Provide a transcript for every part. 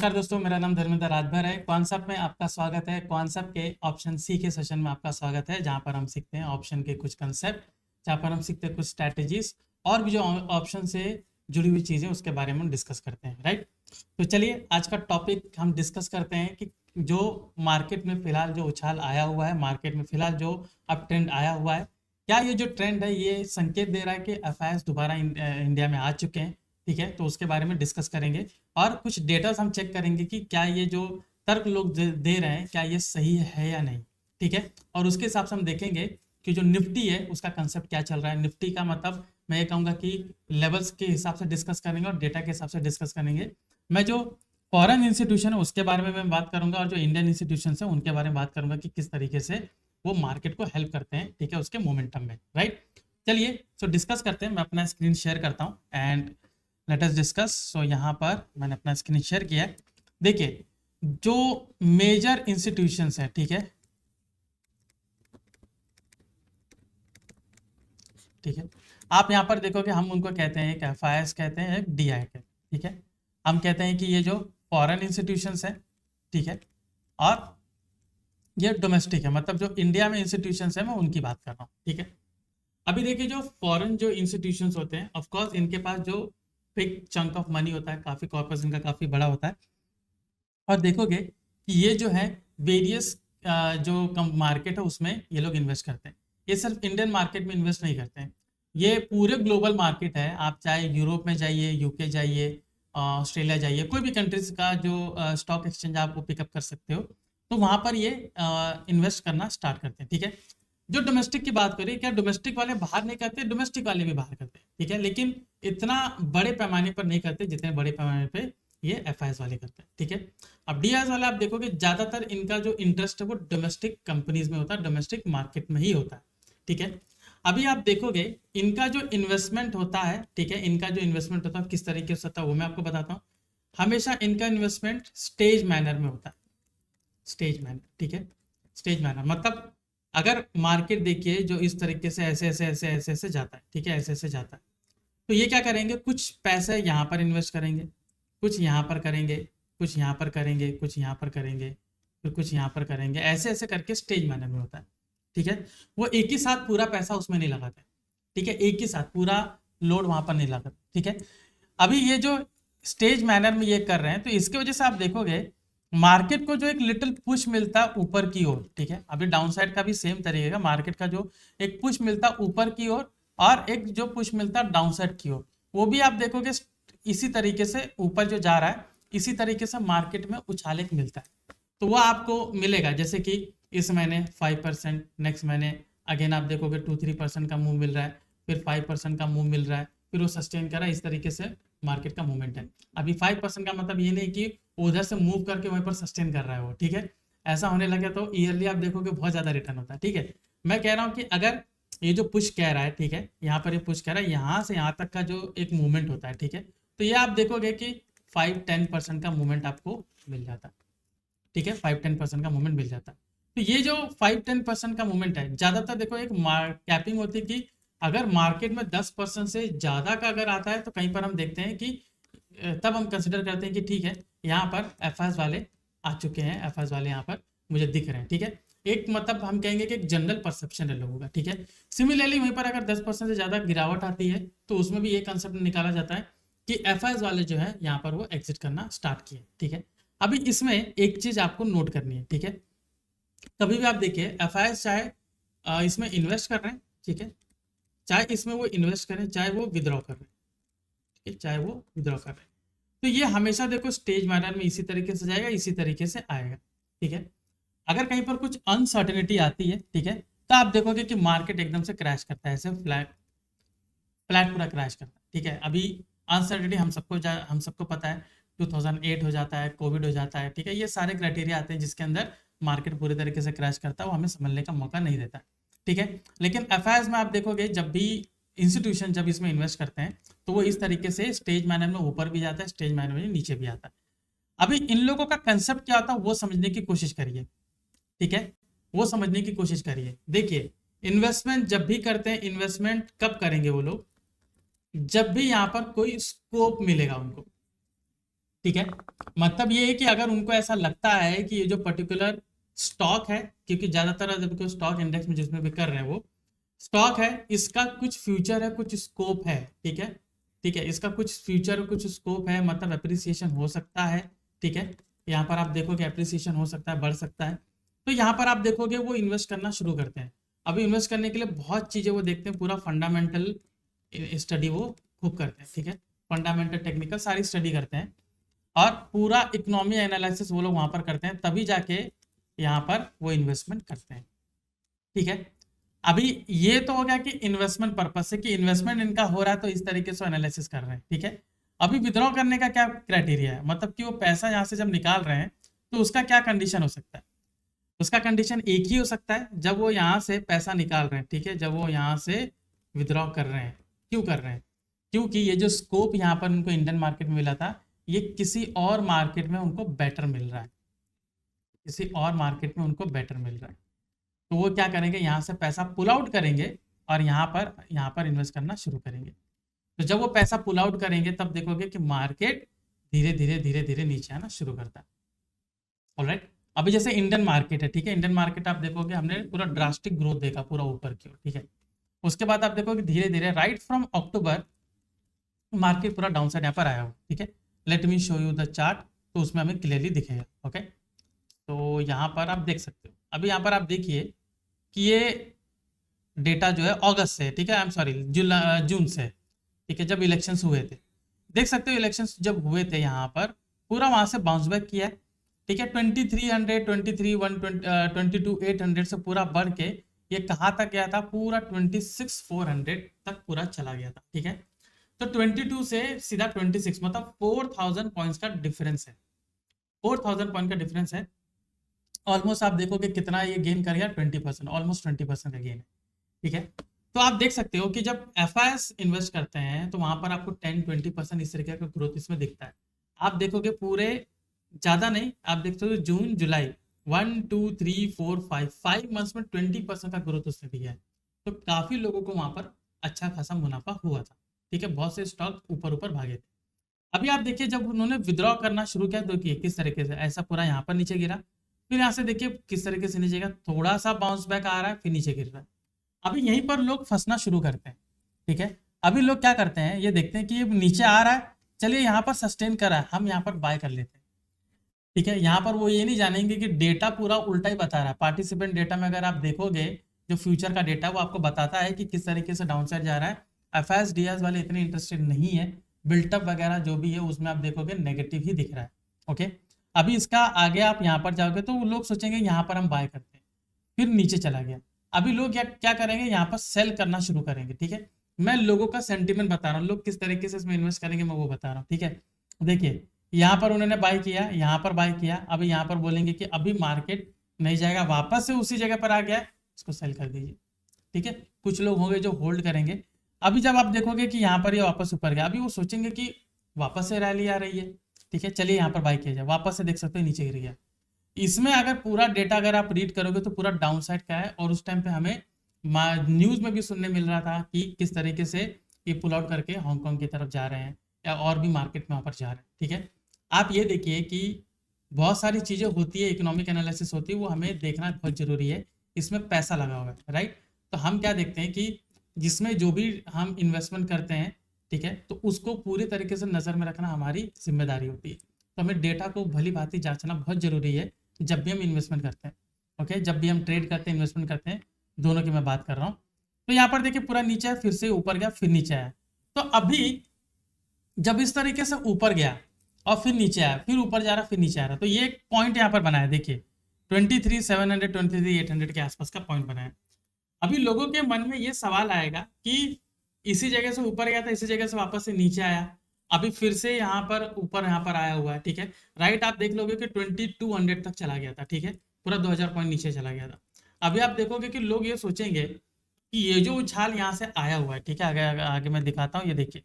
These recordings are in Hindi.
नमस्कार दोस्तों, मेरा नाम धर्मेंद्र राजभर है। कॉन्सेप्ट में आपका स्वागत है। कॉन्सेप्ट के ऑप्शन सी के सेशन में आपका स्वागत है, जहां पर हम सीखते हैं ऑप्शन के कुछ कंसेप्ट, जहां पर हम सीखते हैं कुछ स्ट्रैटेजीज और भी जो ऑप्शन से जुड़ी हुई चीज़ें उसके बारे में हम डिस्कस करते हैं। राइट, तो चलिए आज का टॉपिक हम डिस्कस करते हैं कि जो मार्केट में फिलहाल जो उछाल आया हुआ है, मार्केट में फिलहाल जो अब ट्रेंड आया हुआ है, क्या ये जो ट्रेंड है ये संकेत दे रहा है कि एफआईएस दोबारा इंडिया में आ चुके हैं। ठीक है, तो उसके बारे में डिस्कस करेंगे और कुछ डेटा हम चेक करेंगे कि क्या ये जो तर्क लोग दे रहे हैं क्या ये सही है या नहीं। ठीक है, और उसके हिसाब से हम देखेंगे कि जो निफ्टी है उसका कंसेप्ट क्या चल रहा है। निफ्टी का मतलब मैं ये कहूँगा कि लेवल्स के हिसाब से डिस्कस करेंगे और डेटा के हिसाब से डिस्कस करेंगे। मैं जो फॉरेन इंस्टीट्यूशन है उसके बारे में मैं बात करूंगा और जो इंडियन इंस्टीट्यूशन है उनके बारे में बात करूंगा कि किस तरीके से वो मार्केट को हेल्प करते हैं। ठीक है, उसके मोमेंटम में। राइट, चलिए सो डिस्कस करते हैं। मैं अपना स्क्रीन शेयर करता हूँ एंड लेट अस डिस्कस। सो यहाँ पर मैंने अपना स्क्रीन शेयर किया है। देखिए जो मेजर इंस्टीट्यूशंस है, ठीक है, ठीक है, आप यहाँ पर देखोगे हम उनको कहते हैं एक एफआईएस कहते हैं, एक डीआई कहते हैं। ठीक है, हम कहते हैं कि ये जो फॉरेन इंस्टीट्यूशंस है, ठीक है, और ये डोमेस्टिक है, मतलब जो इंडिया में इंस्टीट्यूशंस है मैं उनकी बात कर रहा हूँ। ठीक है, अभी देखिए जो फॉरेन जो इंस्टीट्यूशंस होते हैं, ऑफ कोर्स इनके पास जो बिग चंक ऑफ मनी होता है, काफ़ी कॉर्पस इनका काफ़ी बड़ा होता है, और देखोगे कि ये जो है वेरियस जो कम मार्केट है उसमें ये लोग इन्वेस्ट करते हैं। ये सिर्फ इंडियन मार्केट में इन्वेस्ट नहीं करते हैं, ये पूरे ग्लोबल मार्केट है। आप चाहे यूरोप में जाइए, यूके जाइए, ऑस्ट्रेलिया जाइए, कोई भी कंट्रीज का जो स्टॉक एक्सचेंज आपको पिकअप कर सकते हो, तो वहाँ पर ये इन्वेस्ट करना स्टार्ट करते हैं। ठीक है, जो डोमेस्टिक की बात करें, क्या डोमेस्टिक वाले बाहर नहीं करते, डोमेस्टिक वाले भी बाहर करते हैं। ठीक है, लेकिन इतना बड़े पैमाने पर नहीं करते जितने बड़े पैमाने पे ये एफआईएस वाले करते हैं। ठीक है, अब डीआईएस वाले आप देखोगे ज्यादातर इनका जो इंटरेस्ट है वो डोमेस्टिक कंपनीज में होता है, डोमेस्टिक मार्केट में ही होता है। ठीक है, अभी आप देखोगे इनका जो इन्वेस्टमेंट होता है, ठीक है, इनका जो इन्वेस्टमेंट होता है किस तरीके से होता है वो मैं आपको बताता हूँ। हमेशा इनका इन्वेस्टमेंट स्टेज मैनर में होता है, स्टेज मैनर। ठीक है, स्टेज मैनर मतलब अगर मार्केट देखिए जो इस तरीके से ऐसे ऐसे ऐसे ऐसे ऐसे जाता है, ठीक है, ऐसे ऐसे जाता है, तो ये क्या करेंगे, कुछ पैसे यहाँ पर इन्वेस्ट करेंगे, कुछ यहाँ पर करेंगे, कुछ यहाँ पर करेंगे, कुछ यहाँ पर करेंगे, फिर कुछ यहाँ पर करेंगे, ऐसे ऐसे करके स्टेज मैनर में होता है। ठीक है, वो एक ही साथ पूरा पैसा उसमें नहीं लगाते। ठीक है, एक ही साथ पूरा लोड वहां पर नहीं लगाते। ठीक है, अभी ये जो स्टेज मैनर में ये कर रहे हैं तो इसकी वजह से आप देखोगे मार्केट को जो एक लिटिल पुश मिलता ऊपर की ओर। ठीक है, अभी डाउन साइड का भी सेम तरीके का मार्केट का जो एक पुश मिलता ऊपर की ओर और एक जो पुश मिलता डाउन साइड की ओर, वो भी आप देखोगे इसी तरीके से ऊपर जो जा रहा है, इसी तरीके से मार्केट में उछाल एक मिलता है। तो वो आपको मिलेगा, जैसे कि इस महीने 5%, नेक्स्ट महीने अगेन आप देखोगे 2-3% का मूव मिल रहा है, फिर 5% का मूव मिल रहा है, फिर वो सस्टेन कर रहा है। इस तरीके से मार्केट का मूवमेंट है। अभी 5% का मतलब ये नहीं कि उधर से मूव करके वहीं पर सस्टेन कर रहा है वो। ठीक है, ऐसा होने लगे तो ईयरली आप देखोगे बहुत ज्यादा रिटर्न होता है। ठीक है, मैं कह रहा हूँ कि अगर ये जो पुश कह रहा है, ठीक है, यहाँ पर ये पुश कह रहा है, यहाँ से यहाँ तक का जो एक मूवमेंट होता है, ठीक है, तो ये आप देखोगे कि 5-10% का मूवमेंट आपको मिल जाता है। ठीक है, 5-10% का मूवमेंट मिल जाता है। तो ये जो 5-10% का मूवमेंट है, ज्यादातर देखो एक कैपिंग होती है कि अगर मार्केट में 10% से ज्यादा का अगर आता है तो कहीं पर हम देखते हैं कि तब हम कंसिडर करते हैं कि ठीक है यहाँ पर एफआईएस वाले आ चुके हैं, एफआईएस वाले यहाँ पर मुझे दिख रहे हैं। ठीक है, एक मतलब हम कहेंगे कि एक जनरल परसेप्शन है लोगों का। ठीक है, सिमिलरली वहीं पर अगर 10% से ज्यादा गिरावट आती है तो उसमें भी ये कंसेप्ट निकाला जाता है कि एफआईएस वाले जो है यहाँ पर वो एग्जिट करना स्टार्ट किए। ठीक है, अभी इसमें एक चीज आपको नोट करनी है। ठीक है, कभी भी आप देखिए एफआईएस चाहे इसमें इन्वेस्ट कर रहे हैं, ठीक है, चाहे इसमें वो इन्वेस्ट करें, चाहे वो विद्रॉ कर रहे हैं, ठीक है, चाहे वो विद्रॉ कर रहे हैं, तो ये हमेशा देखो स्टेज मैनर में इसी तरीके से जाएगा, इसी तरीके से आएगा। ठीक है, अगर कहीं पर कुछ अनसर्टेनिटी आती है, ठीक है, तो आप देखोगे कि मार्केट एकदम से क्रैश करता है, ऐसे फ्लैट फ्लैट पूरा क्रैश करता है। ठीक है, अभी अनसर्टेनिटी हम सबको पता है, 2008 हो जाता है, कोविड हो जाता है। ठीक है, ये सारे क्राइटेरिया आते हैं जिसके अंदर मार्केट पूरी तरीके से क्रैश करता है, वो हमें समझने का मौका नहीं देता। ठीक है, लेकिन एफआईएस में आप देखोगे जब भी इंस्टीट्यूशन जब इसमें इन्वेस्ट करते हैं तो वो इस तरीके से स्टेज मैनर में ऊपर भी जाता है, स्टेज मैनर में नीचे भी आता है। अभी इन लोगों का कंसेप्ट क्या होता है वो समझने की कोशिश करिए। ठीक है, वो समझने की कोशिश करिए। देखिए इन्वेस्टमेंट जब भी करते हैं, इन्वेस्टमेंट कब करेंगे वो लोग, जब भी यहाँ पर कोई स्कोप मिलेगा उनको। ठीक है। मतलब ये है कि अगर उनको ऐसा लगता है कि ये जो पर्टिकुलर स्टॉक है, क्योंकि ज्यादातर जब स्टॉक इंडेक्स में जिसमें भी कर रहे हैं वो स्टॉक है, इसका कुछ फ्यूचर है, कुछ स्कोप है, ठीक है, ठीक है, इसका कुछ फ्यूचर कुछ स्कोप है, मतलब अप्रिसिएशन हो सकता है, ठीक है, यहाँ पर आप देखोगे अप्रिसिएशन हो सकता है, बढ़ सकता है, तो यहाँ पर आप देखोगे वो इन्वेस्ट करना शुरू करते हैं। अभी इन्वेस्ट करने के लिए बहुत चीज़ें वो देखते हैं, पूरा फंडामेंटल स्टडी वो खूब करते हैं, ठीक है, फंडामेंटल टेक्निकल सारी स्टडी करते हैं, और पूरा इकोनॉमी एनालिसिस वो लोग वहाँ पर करते हैं, तभी जाके यहाँ पर वो इन्वेस्टमेंट करते हैं, ठीक है। अभी ये तो हो गया कि इन्वेस्टमेंट पर्पस से, कि इन्वेस्टमेंट इनका हो रहा है तो इस तरीके से एनालिसिस कर रहे हैं, ठीक है। अभी विड्रॉ करने का क्या क्राइटेरिया है, मतलब कि वो पैसा यहाँ से जब निकाल रहे हैं तो उसका क्या कंडीशन हो सकता है। उसका कंडीशन एक ही हो सकता है, जब वो यहाँ से पैसा निकाल रहे हैं, ठीक है, जब वो यहाँ से विड्रॉ कर रहे हैं। क्यों कर रहे हैं, क्योंकि ये जो स्कोप यहाँ पर उनको इंडियन मार्केट में मिला था, ये किसी और मार्केट में उनको बेटर मिल रहा है, किसी और मार्केट में उनको बेटर मिल रहा है, तो वो क्या करेंगे, यहाँ से पैसा पुल आउट करेंगे और यहाँ पर इन्वेस्ट करना शुरू करेंगे। तो जब वो पैसा पुल आउट करेंगे तब देखोगे कि मार्केट धीरे धीरे धीरे धीरे नीचे आना शुरू करता है। ऑलराइट, अभी जैसे इंडियन मार्केट है, ठीक है, इंडियन मार्केट आप देखोगे हमने पूरा ड्रास्टिक ग्रोथ देखा पूरा ऊपर की ओर, ठीक है, उसके बाद आप देखोगे धीरे धीरे राइट फ्रॉम अक्टूबर मार्केट पूरा डाउन साइड यहाँ पर आया हो, ठीक है। Let me show you the chart, तो उसमें हमें क्लियरली दिखेगा, ओके। तो यहाँ पर आप देख सकते हो, अभी यहाँ पर आप देखिए कि ये डेटा जो है अगस्त से, ठीक है, आई एम सॉरी जून से, ठीक है, जब इलेक्शंस हुए थे, देख सकते हो इलेक्शंस जब हुए थे यहाँ पर पूरा वहाँ से बाउंस बैक किया है, ठीक है, 2300 22 800 से पूरा बढ़ के ये कहाँ तक गया था, पूरा 26,400 तक पूरा चला गया था, ठीक है। तो 22 से सीधा 26, मतलब 4000 पॉइंट्स का डिफरेंस है, 4000 पॉइंट का डिफरेंस है। ऑलमोस्ट आप देखोगे कितना ये गेन कर गया, 20%, ऑलमोस्ट 20% का गेन है, ठीक है। तो आप देख सकते हो कि जब एफआईएस इन्वेस्ट करते हैं तो वहां पर आपको 10-20% इस तरीके का ग्रोथ इसमें दिखता है। आप देखोगे पूरे ज्यादा नहीं, आप देखते हो जून जुलाई 1 2 3 4 5 मंथ्स में 20% का ग्रोथ उसने दिया है, तो काफी लोगों को वहां पर अच्छा खासा मुनाफा हुआ था, ठीक है, बहुत से स्टॉक ऊपर ऊपर भागे थे। अभी आप देखिए जब उन्होंने विड्रॉ करना शुरू किया तो किस तरीके से ऐसा पूरा यहाँ पर नीचे गिरा, फिर यहाँ से देखिए किस तरीके से नीचे गिरा, थोड़ा सा बाउंस बैक आ रहा है, फिर नीचे गिर रहा है। अभी यहीं पर लोग फंसना शुरू करते हैं, ठीक है। अभी लोग क्या करते हैं, ये देखते हैं कि ये नीचे आ रहा है, चलिए यहाँ पर सस्टेन कर रहा है, हम यहाँ पर बाय कर लेते हैं, ठीक है। यहाँ पर वो ये नहीं जानेंगे कि डेटा पूरा उल्टा ही बता रहा है। पार्टिसिपेंट डेटा में अगर आप देखोगे जो फ्यूचर का डेटा वो आपको बताता है कि किस तरीके से डाउन साइड जा रहा है। एफआईएस डीआईएस वाले इतने इंटरेस्टेड नहीं है, बिल्टअप वगैरह जो भी है उसमें आप देखोगे नेगेटिव ही दिख रहा है, ओके। अभी इसका आगे आप यहाँ पर जाओगे तो लोग सोचेंगे यहाँ पर हम बाय करते हैं, फिर नीचे चला गया। अभी लोग क्या करेंगे, यहाँ पर सेल करना शुरू करेंगे, ठीक है। मैं लोगों का सेंटीमेंट बता रहा हूँ, लोग किस तरीके से इसमें इन्वेस्ट करेंगे मैं वो बता रहा हूँ, ठीक है। देखिए यहाँ पर उन्होंने बाय किया, यहाँ पर बाय किया, अभी यहाँ पर बोलेंगे कि अभी मार्केट नहीं जाएगा, वापस से उसी जगह पर आ गया, इसको सेल कर दीजिए, ठीक है। कुछ लोग होंगे जो होल्ड करेंगे। अभी जब आप देखोगे कि यहाँ पर ये वापस ऊपर गया, अभी वो सोचेंगे कि वापस से रैली आ रही है, ठीक है, चलिए यहाँ पर बाय किया जाए, वापस से देख सकते हो नीचे गिर गया। इसमें अगर पूरा डेटा अगर आप रीड करोगे तो पूरा डाउन साइड का है, और उस टाइम पे हमें न्यूज में भी सुनने मिल रहा था कि किस तरीके से ये पुल आउट करके हांगकांग की तरफ जा रहे हैं या और भी मार्केट में वहाँ पर जा रहे हैं, ठीक है। आप ये देखिए कि बहुत सारी चीज़ें होती है, इकोनॉमिक एनालिसिस होती है, वो हमें देखना बहुत जरूरी है, इसमें पैसा लगा हुआ है, राइट। तो हम क्या देखते हैं कि जिसमें जो भी हम इन्वेस्टमेंट करते हैं, ठीक है, तो उसको पूरी तरीके से नज़र में रखना हमारी जिम्मेदारी होती है। तो हमें डेटा को भली भांति जांचना बहुत जरूरी है जब भी हम इन्वेस्टमेंट करते हैं, ओके, जब भी हम ट्रेड करते हैं, इन्वेस्टमेंट करते हैं, दोनों की मैं बात कर रहा हूँ। तो यहाँ पर देखिए पूरा नीचे है, फिर से ऊपर गया, फिर नीचे आया। तो अभी जब इस तरीके से ऊपर गया और फिर नीचे आया, फिर ऊपर जा रहा, फिर नीचे आ रहा, तो ये एक पॉइंट यहाँ पर बनाया, देखिए 23,700 23,800 के आसपास का पॉइंट बनाया। अभी लोगों के मन में ये सवाल आएगा कि इसी जगह से ऊपर गया था, इसी जगह से वापस से नीचे आया, अभी फिर से यहाँ पर ऊपर यहाँ पर आया हुआ है, ठीक है, राइट। आप देख लोगे कि 2200 तक चला गया था, ठीक है, पूरा 2000 पॉइंट नीचे चला गया था। अभी आप देखोगे कि लोग ये सोचेंगे कि ये जो उछाल यहाँ से आया हुआ है, ठीक है, आगे आगे, आगे मैं दिखाता हूँ, ये देखिए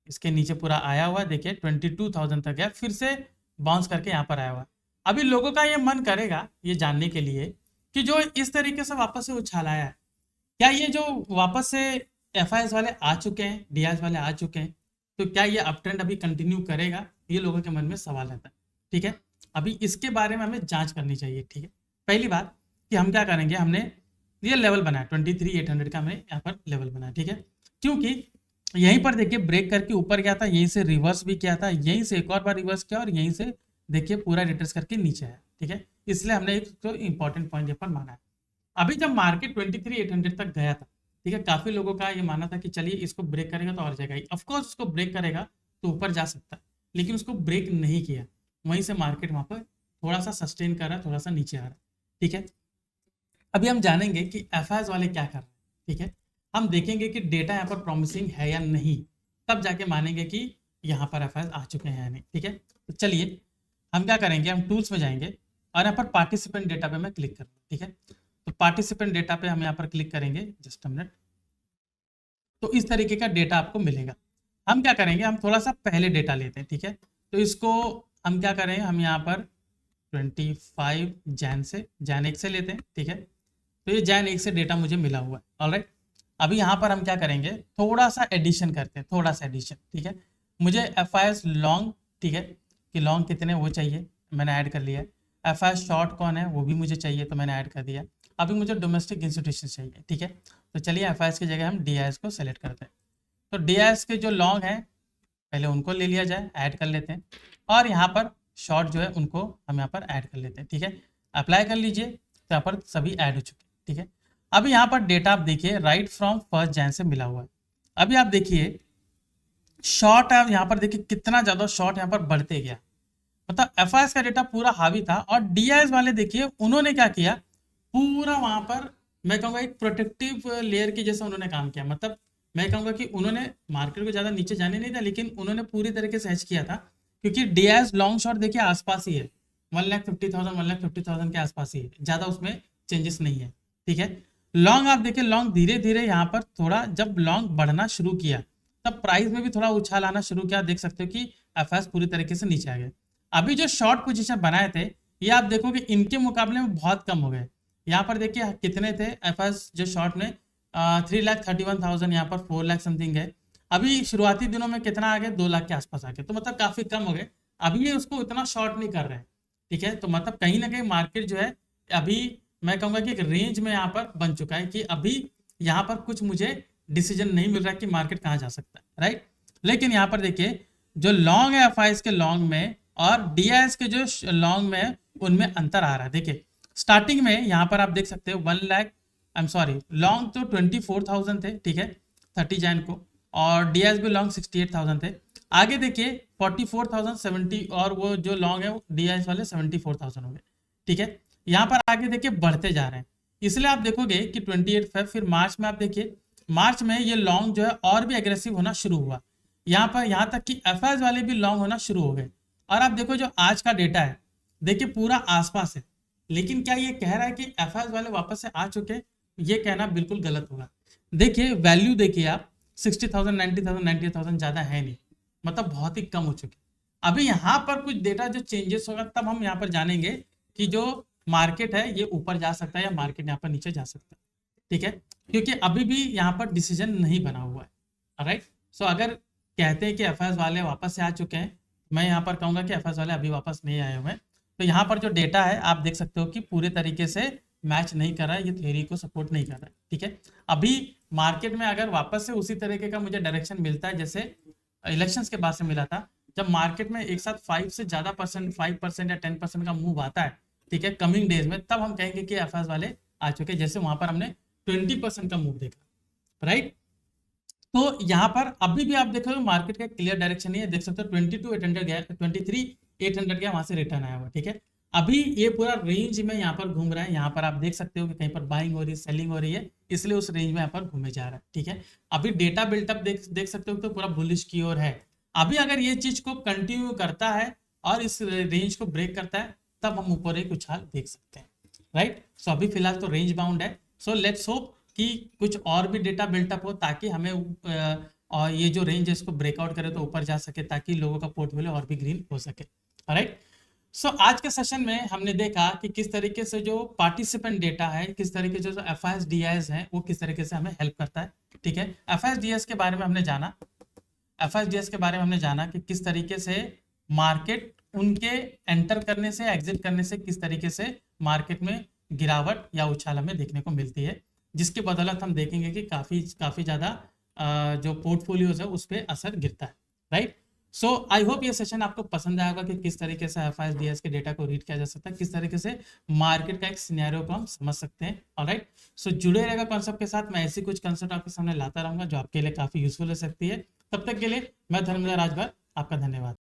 इसके नीचे पूरा आया हुआ है, देखिए 22,000 तक गया, फिर से बाउंस करके यहाँ पर आया हुआ है। अभी लोगों का ये मन करेगा ये जानने के लिए कि जो इस तरीके से वापस से उछाल आया है, क्या ये जो वापस से एफआईएस वाले आ चुके हैं, डीआईएस वाले आ चुके हैं, तो क्या ये अप ट्रेंड अभी कंटिन्यू करेगा ये लोगों के मन में सवाल रहता है, ठीक है। अभी इसके बारे में हमें जांच करनी चाहिए, ठीक है। पहली बात कि हम क्या करेंगे, हमने ये लेवल बनाया 23,800 का, हमने यहाँ पर लेवल बनाया, ठीक है। क्योंकि यहीं पर देखिए ब्रेक करके ऊपर गया था, यहीं से रिवर्स भी किया था, यहीं से एक और बार रिवर्स किया और यहीं से देखिए पूरा रिट्रेस करके नीचे आया, ठीक है। इसलिए हमने एक तो इंपॉर्टेंट पॉइंट यहाँ पर माना है। अभी जब मार्केट 23,800 तक गया था, ठीक है, काफी लोगों का ये मानना था कि चलिए इसको ब्रेक करेगा तो और जाएगा, ऑफकोर्स उसको ब्रेक करेगा तो ऊपर जा सकता है, लेकिन उसको ब्रेक नहीं किया, वहीं से मार्केट वहां पर थोड़ा सा सस्टेन कर रहा है, थोड़ा सा नीचे आ रहा है, ठीक है। अभी हम जानेंगे कि एफआईएस वाले क्या कर रहे हैं, ठीक है। हम देखेंगे कि डेटा यहाँ पर प्रॉमिसिंग है या नहीं, तब जाके मानेंगे कि यहाँ पर एफआईएस आ चुके हैं या नहीं, ठीक है। तो चलिए हम क्या करेंगे, हम टूल्स में जाएंगे और यहाँ पर पार्टिसिपेंट डेटा पे मैं क्लिक करूँगा, ठीक है। तो पार्टिसिपेंट डेटा पे हम यहाँ पर क्लिक करेंगे, जस्ट अ मिनट। तो इस तरीके का डेटा आपको मिलेगा। हम क्या करेंगे, हम थोड़ा सा पहले डेटा लेते हैं, ठीक है। तो इसको हम क्या करें, हम यहाँ पर 25 जैन से, जैन 1 से लेते हैं, ठीक है। तो ये जैन 1 से डेटा मुझे मिला हुआ है, ऑलराइट। अभी यहाँ पर हम क्या करेंगे, थोड़ा सा एडिशन करते हैं, थोड़ा सा एडिशन, ठीक है। मुझे एफआईएस लॉन्ग, ठीक है, कि लॉन्ग कितने वो चाहिए, मैंने ऐड कर लिया है। एफआईएस शॉर्ट कौन है वो भी मुझे चाहिए, तो मैंने ऐड कर दिया। अभी मुझे डोमेस्टिक इंस्टीट्यूशन चाहिए, ठीक है। तो चलिए एफआईएस की जगह हम डीआईएस को सेलेक्ट करते हैं। तो डीआईएस के जो लॉन्ग हैं पहले उनको ले लिया जाए, ऐड कर लेते हैं, और यहाँ पर शॉर्ट जो है उनको हम यहाँ पर ऐड कर लेते हैं, ठीक है। अप्लाई कर लीजिए, तो यहाँ पर सभी ऐड हो चुके हैं, ठीक है। अभी यहाँ पर डेटा आप देखिए राइट फ्रॉम 1 जैन से मिला हुआ है। अभी आप देखिए शॉर्ट है, यहाँ पर देखिए कितना ज्यादा शॉर्ट यहाँ पर बढ़ते गया, मतलब एफआईएस का डेटा पूरा हावी था। और डीआईएस वाले देखिए उन्होंने क्या किया, पूरा वहां पर मैं कहूँगा एक प्रोटेक्टिव लेयर की जैसा उन्होंने काम किया। मतलब मैं कहूँगा कि उन्होंने मार्केट को ज़्यादा नीचे जाने नहीं था, लेकिन उन्होंने पूरी तरीके से हेज किया था, क्योंकि डीआईएस लॉन्ग शॉर्ट देखिए आसपास ही है, 1,50,000 1,50,000 के आसपास ही है, ज़्यादा उसमें चेंजेस नहीं है, ठीक है। लॉन्ग आप देखिए, लॉन्ग धीरे धीरे यहाँ पर थोड़ा जब लॉन्ग बढ़ना शुरू किया तब प्राइस में भी थोड़ा उछाल आना शुरू किया, देख सकते हो कि एफआईएस पूरी तरीके से नीचे आ गए। अभी जो शॉर्ट पोजीशन बनाए थे ये आप देखोगे इनके मुकाबले में बहुत कम हो गए। यहाँ पर देखिए कितने थे एफआईएस जो शॉर्ट में, 3,31,000, यहाँ पर 4 लाख समथिंग है। अभी शुरुआती दिनों में कितना आ गया, 2 लाख के आसपास आ गए, तो मतलब काफी कम हो गए। अभी ये उसको इतना शॉर्ट नहीं कर रहे हैं, ठीक है। तो मतलब कहीं ना कहीं मार्केट जो है अभी मैं कहूँगा कि एक रेंज में यहाँ पर बन चुका है, कि अभी यहाँ पर कुछ मुझे डिसीजन नहीं मिल रहा कि मार्केट कहाँ जा सकता है, राइट। लेकिन यहाँ पर देखिए जो लॉन्ग है एफआईएस के लॉन्ग में और डीआईएस के जो लॉन्ग में है उनमें अंतर आ रहा है। देखिए स्टार्टिंग में यहाँ पर आप देख सकते हो 1 lakh, I am sorry, long तो 24,000 थे, ठीक है, 30 जैन को, और डीआईएस भी लॉन्ग 68,000 थे। आगे देखिए 44,070, और वो जो लॉन्ग है वो डीआईएस वाले 74,000 हो गए, ठीक है। यहाँ पर आगे देखिए बढ़ते जा रहे हैं, इसलिए आप देखोगे कि 28 फेब, फिर मार्च में आप देखिए, मार्च में ये लॉन्ग जो है और भी एग्रेसिव होना शुरू हुआ, यहाँ पर यहाँ तक कि एफआईएस वाले भी लॉन्ग होना शुरू हो गए। और आप देखो जो आज का डेटा है देखिए पूरा आसपास है, लेकिन क्या ये कह रहा है कि एफआईएस वाले वापस से आ चुके, ये कहना बिल्कुल गलत होगा। देखिए वैल्यू देखिए आप 60,000 90,000 98,000 ज्यादा है नहीं, मतलब बहुत ही कम हो चुके। अभी यहाँ पर कुछ डेटा जो चेंजेस होगा तब हम यहाँ पर जानेंगे कि जो मार्केट है ये ऊपर जा सकता है या मार्केट यहाँ पर नीचे जा सकता है, ठीक है, क्योंकि अभी भी यहाँ पर डिसीजन नहीं बना हुआ है, राइट। सो अगर कहते हैं कि एफआईएस वाले वापस से आ चुके हैं, मैं यहाँ पर कहूंगा कि एफआईएस वाले अभी वापस नहीं आए हुए हैं। तो यहाँ पर जो डेटा है आप देख सकते हो कि पूरे तरीके से मैच नहीं कर रहा है, ये थ्योरी को सपोर्ट नहीं कर रहा है, ठीक है। अभी मार्केट में अगर वापस से उसी तरीके का मुझे डायरेक्शन मिलता है जैसे इलेक्शंस के बाद से मिला था, जब मार्केट में एक साथ 5 से ज्यादा परसेंट, 5% या 10% का मूव आता है, ठीक है, कमिंग डेज में, तब हम कहेंगे कि एफआईएस वाले आ चुके, जैसे वहां पर हमने 20% का मूव देखा, राइट। तो यहाँ पर अभी भी आप देखो मार्केट का क्लियर डायरेक्शन नहीं है, देख सकते हो 22,800 गया, 23,800 गया, वहां से रिटर्न आया हुआ, ठीक है। अभी ये पूरा रेंज में यहाँ पर घूम रहा है, यहाँ पर आप देख सकते हो कि कहीं पर बाइंग हो रही है, सेलिंग हो रही है, इसलिए उस रेंज में यहाँ पर घूमे जा रहा है, ठीक है। अभी डेटा बिल्टअप देख सकते हो तो पूरा बुलिश की ओर है। अभी अगर ये चीज को कंटिन्यू करता है और इस रेंज को ब्रेक करता है तब हम ऊपर एक उछाल देख सकते हैं, राइट। सो अभी फिलहाल तो रेंज बाउंड है, सो लेट्स होप कि कुछ और भी डेटा बिल्टअप हो ताकि हमें और ये जो रेंज है इसको ब्रेकआउट करे तो ऊपर जा सके, ताकि लोगों का पोर्टफोलियो और भी ग्रीन हो सके, राइट। सो आज के सेशन में हमने देखा कि किस तरीके से जो पार्टिसिपेंट डेटा है, किस तरीके से जो एफआईएस डीआईएस है वो किस तरीके से हमें हेल्प करता है, ठीक है। एफआईएस डीआईएस के बारे में हमने जाना, एफआईएस डीआईएस के बारे में हमने जाना कि किस तरीके से मार्केट उनके एंटर करने से एग्जिट करने से किस तरीके से मार्केट में गिरावट या उछाल हमें देखने को मिलती है, जिसकी बदौलत हम देखेंगे कि काफ़ी ज़्यादा जो पोर्टफोलियोज है उस पर असर गिरता है, राइट। सो आई होप ये सेशन आपको पसंद आएगा कि किस तरीके से FIS-DS के डेटा को रीड किया जा सकता है, किस तरीके से मार्केट का एक सिनेरियो को हम समझ सकते हैं। ऑलराइट, सो जुड़े रहेगा कॉन्सेप्ट के साथ, मैं ऐसी कुछ कॉन्सेप्ट आपके सामने लाता रहूंगा जो आपके लिए काफ़ी यूजफुल हो सकती है। तब तक के लिए मैं धर्मेंद्र राजभर, आपका धन्यवाद।